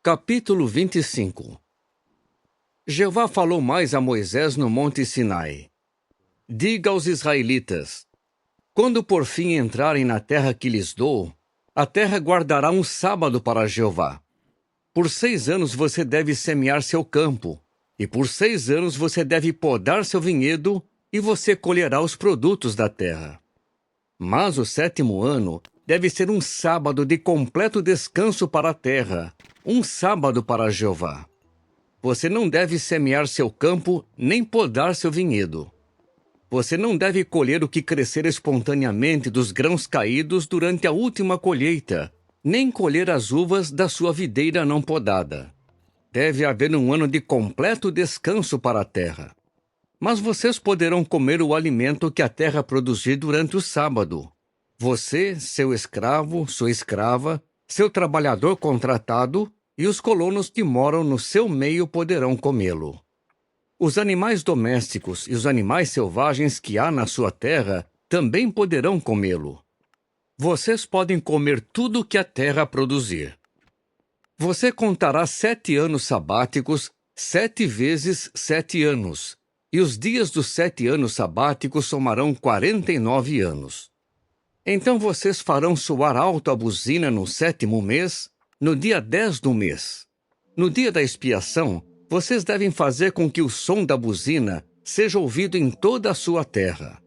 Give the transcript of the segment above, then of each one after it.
Capítulo 25. Jeová falou mais a Moisés no monte Sinai. Diga aos israelitas: quando por fim entrarem na terra que lhes dou, a terra guardará um sábado para Jeová. Por 6 anos você deve semear seu campo, e por 6 anos você deve podar seu vinhedo, e você colherá os produtos da terra. Mas o 7º ano deve ser um sábado de completo descanso para a terra, um sábado para Jeová. Você não deve semear seu campo, nem podar seu vinhedo. Você não deve colher o que crescer espontaneamente dos grãos caídos durante a última colheita, nem colher as uvas da sua videira não podada. Deve haver um ano de completo descanso para a terra. Mas vocês poderão comer o alimento que a terra produzir durante o sábado. Você, seu escravo, sua escrava, seu trabalhador contratado e os colonos que moram no seu meio poderão comê-lo. Os animais domésticos e os animais selvagens que há na sua terra também poderão comê-lo. Vocês podem comer tudo que a terra produzir. Você contará 7 anos sabáticos, 7 vezes 7 anos, e os dias dos 7 anos sabáticos somarão 49 anos. Então vocês farão soar alto a buzina no 7º mês, no dia 10 do mês. No dia da expiação, vocês devem fazer com que o som da buzina seja ouvido em toda a sua terra.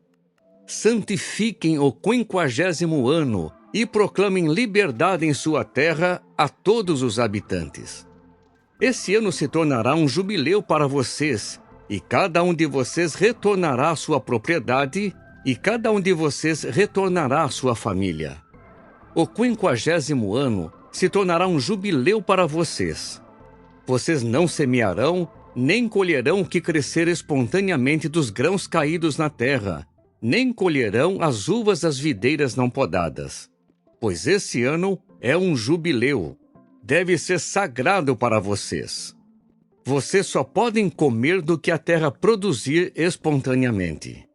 Santifiquem o 50º ano e proclamem liberdade em sua terra a todos os habitantes. Esse ano se tornará um jubileu para vocês, e cada um de vocês retornará à sua propriedade, e cada um de vocês retornará à sua família. O 50º ano se tornará um jubileu para vocês. Vocês não semearão, nem colherão o que crescer espontaneamente dos grãos caídos na terra, nem colherão as uvas das videiras não podadas. Pois esse ano é um jubileu, deve ser sagrado para vocês. Vocês só podem comer do que a terra produzir espontaneamente.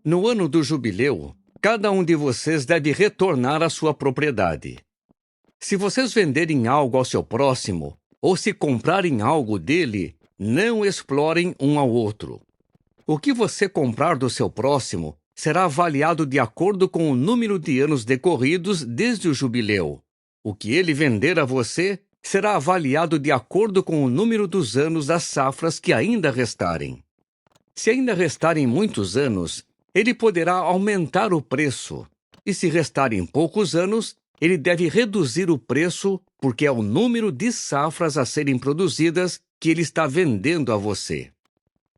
No ano do jubileu, cada um de vocês deve retornar à sua propriedade. Se vocês venderem algo ao seu próximo, ou se comprarem algo dele, não explorem um ao outro. O que você comprar do seu próximo será avaliado de acordo com o número de anos decorridos desde o jubileu. O que ele vender a você será avaliado de acordo com o número dos anos das safras que ainda restarem. Se ainda restarem muitos anos, ele poderá aumentar o preço, e se restarem poucos anos, ele deve reduzir o preço, porque é o número de safras a serem produzidas que ele está vendendo a você.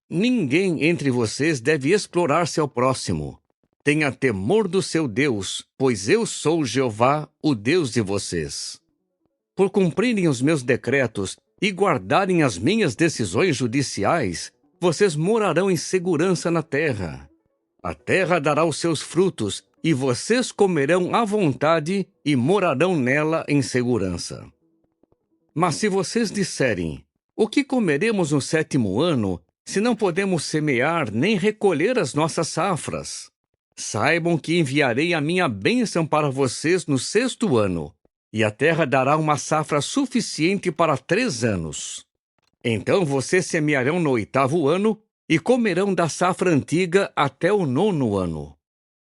Ninguém entre vocês deve explorar seu próximo. Tenha temor do seu Deus, pois eu sou Jeová, o Deus de vocês. Por cumprirem os meus decretos e guardarem as minhas decisões judiciais, vocês morarão em segurança na terra. A terra dará os seus frutos, e vocês comerão à vontade e morarão nela em segurança. Mas se vocês disserem: o que comeremos no 7º ano, se não podemos semear nem recolher as nossas safras? Saibam que enviarei a minha bênção para vocês no 6º ano, e a terra dará uma safra suficiente para 3 anos. Então vocês semearão no 8º ano e comerão da safra antiga até o 9º ano.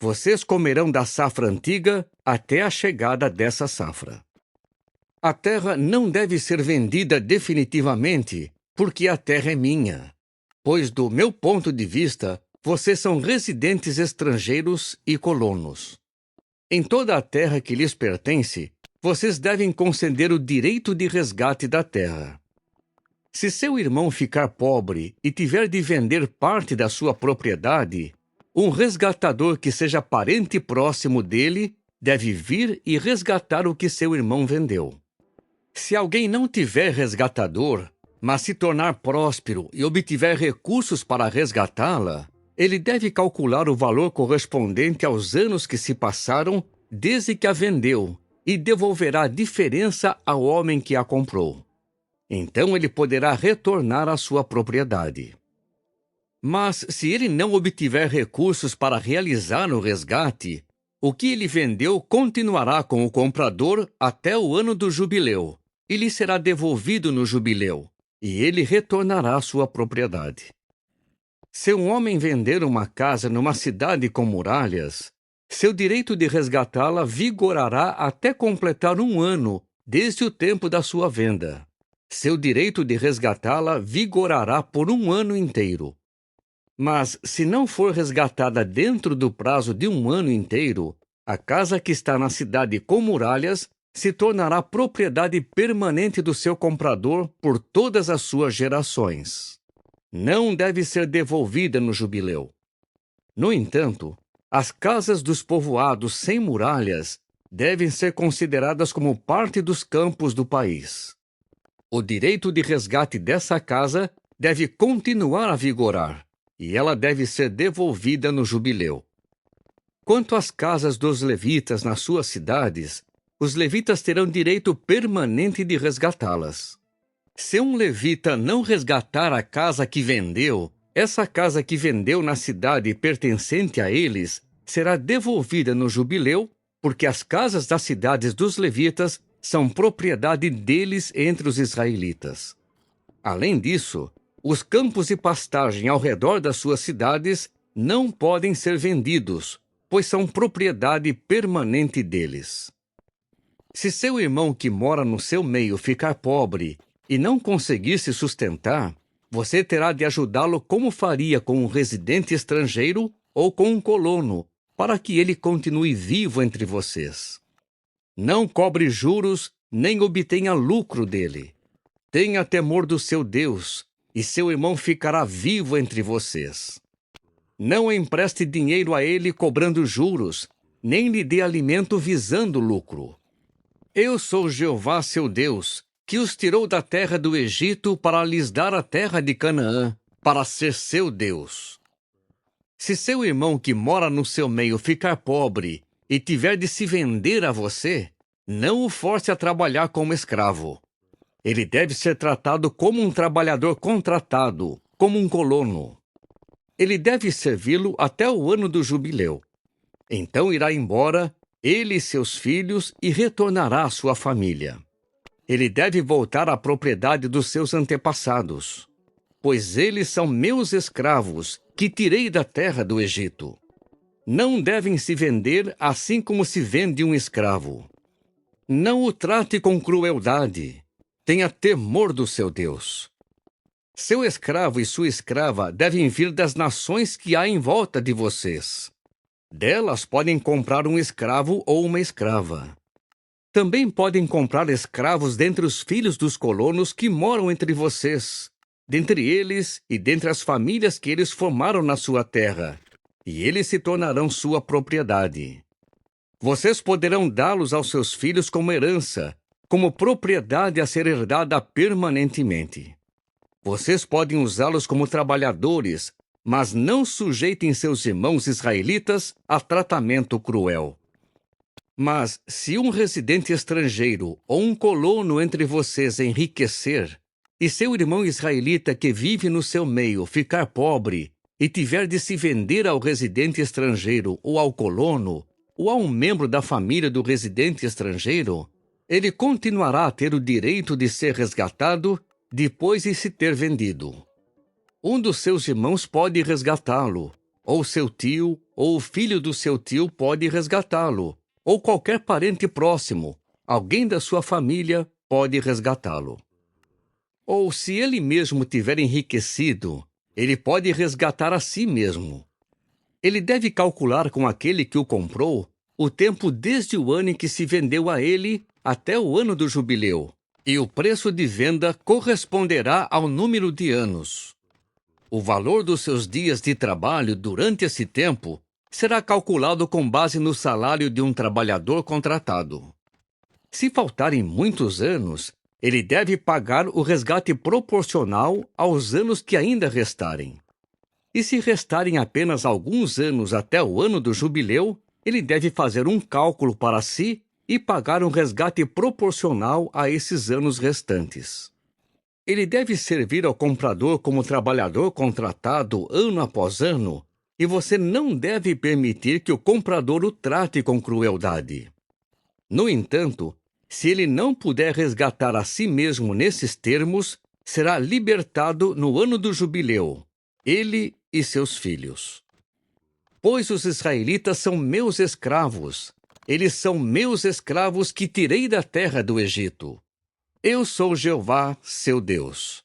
Vocês comerão da safra antiga até a chegada dessa safra. A terra não deve ser vendida definitivamente, porque a terra é minha. Pois, do meu ponto de vista, vocês são residentes estrangeiros e colonos. Em toda a terra que lhes pertence, vocês devem conceder o direito de resgate da terra. Se seu irmão ficar pobre e tiver de vender parte da sua propriedade, um resgatador que seja parente próximo dele deve vir e resgatar o que seu irmão vendeu. Se alguém não tiver resgatador, mas se tornar próspero e obtiver recursos para resgatá-la, ele deve calcular o valor correspondente aos anos que se passaram desde que a vendeu e devolverá a diferença ao homem que a comprou. Então ele poderá retornar à sua propriedade. Mas se ele não obtiver recursos para realizar o resgate, o que ele vendeu continuará com o comprador até o ano do jubileu, e lhe será devolvido no jubileu, e ele retornará à sua propriedade. Se um homem vender uma casa numa cidade com muralhas, seu direito de resgatá-la vigorará até completar 1 ano desde o tempo da sua venda. Seu direito de resgatá-la vigorará por 1 ano inteiro. Mas, se não for resgatada dentro do prazo de 1 ano inteiro, a casa que está na cidade com muralhas se tornará propriedade permanente do seu comprador por todas as suas gerações. Não deve ser devolvida no jubileu. No entanto, as casas dos povoados sem muralhas devem ser consideradas como parte dos campos do país. O direito de resgate dessa casa deve continuar a vigorar, e ela deve ser devolvida no jubileu. Quanto às casas dos levitas nas suas cidades, os levitas terão direito permanente de resgatá-las. Se um levita não resgatar a casa que vendeu, essa casa que vendeu na cidade pertencente a eles será devolvida no jubileu, porque as casas das cidades dos levitas são propriedade deles entre os israelitas. Além disso, os campos e pastagem ao redor das suas cidades não podem ser vendidos, pois são propriedade permanente deles. Se seu irmão que mora no seu meio ficar pobre e não conseguir se sustentar, você terá de ajudá-lo como faria com um residente estrangeiro ou com um colono, para que ele continue vivo entre vocês. Não cobre juros, nem obtenha lucro dele. Tenha temor do seu Deus, e seu irmão ficará vivo entre vocês. Não empreste dinheiro a ele cobrando juros, nem lhe dê alimento visando lucro. Eu sou Jeová seu Deus, que os tirou da terra do Egito para lhes dar a terra de Canaã, para ser seu Deus. Se seu irmão que mora no seu meio ficar pobre e tiver de se vender a você, não o force a trabalhar como escravo. Ele deve ser tratado como um trabalhador contratado, como um colono. Ele deve servi-lo até o ano do jubileu. Então irá embora, ele e seus filhos, e retornará à sua família. Ele deve voltar à propriedade dos seus antepassados, pois eles são meus escravos, que tirei da terra do Egito. Não devem se vender assim como se vende um escravo. Não o trate com crueldade. Tenha temor do seu Deus. Seu escravo e sua escrava devem vir das nações que há em volta de vocês. Delas podem comprar um escravo ou uma escrava. Também podem comprar escravos dentre os filhos dos colonos que moram entre vocês, dentre eles e dentre as famílias que eles formaram na sua terra, e eles se tornarão sua propriedade. Vocês poderão dá-los aos seus filhos como herança, como propriedade a ser herdada permanentemente. Vocês podem usá-los como trabalhadores, mas não sujeitem seus irmãos israelitas a tratamento cruel. Mas, se um residente estrangeiro ou um colono entre vocês enriquecer, e seu irmão israelita que vive no seu meio ficar pobre, e tiver de se vender ao residente estrangeiro ou ao colono, ou a um membro da família do residente estrangeiro, ele continuará a ter o direito de ser resgatado depois de se ter vendido. Um dos seus irmãos pode resgatá-lo, ou seu tio, ou o filho do seu tio pode resgatá-lo, ou qualquer parente próximo, alguém da sua família pode resgatá-lo. Ou se ele mesmo tiver enriquecido, ele pode resgatar a si mesmo. Ele deve calcular com aquele que o comprou o tempo desde o ano em que se vendeu a ele até o ano do jubileu, e o preço de venda corresponderá ao número de anos. O valor dos seus dias de trabalho durante esse tempo será calculado com base no salário de um trabalhador contratado. Se faltarem muitos anos, ele deve pagar o resgate proporcional aos anos que ainda restarem. E se restarem apenas alguns anos até o ano do jubileu, ele deve fazer um cálculo para si e pagar um resgate proporcional a esses anos restantes. Ele deve servir ao comprador como trabalhador contratado ano após ano, e você não deve permitir que o comprador o trate com crueldade. No entanto, Se ele não puder resgatar a si mesmo nesses termos, será libertado no ano do jubileu, ele e seus filhos. Pois os israelitas são meus escravos, eles são meus escravos que tirei da terra do Egito. Eu sou Jeová, seu Deus.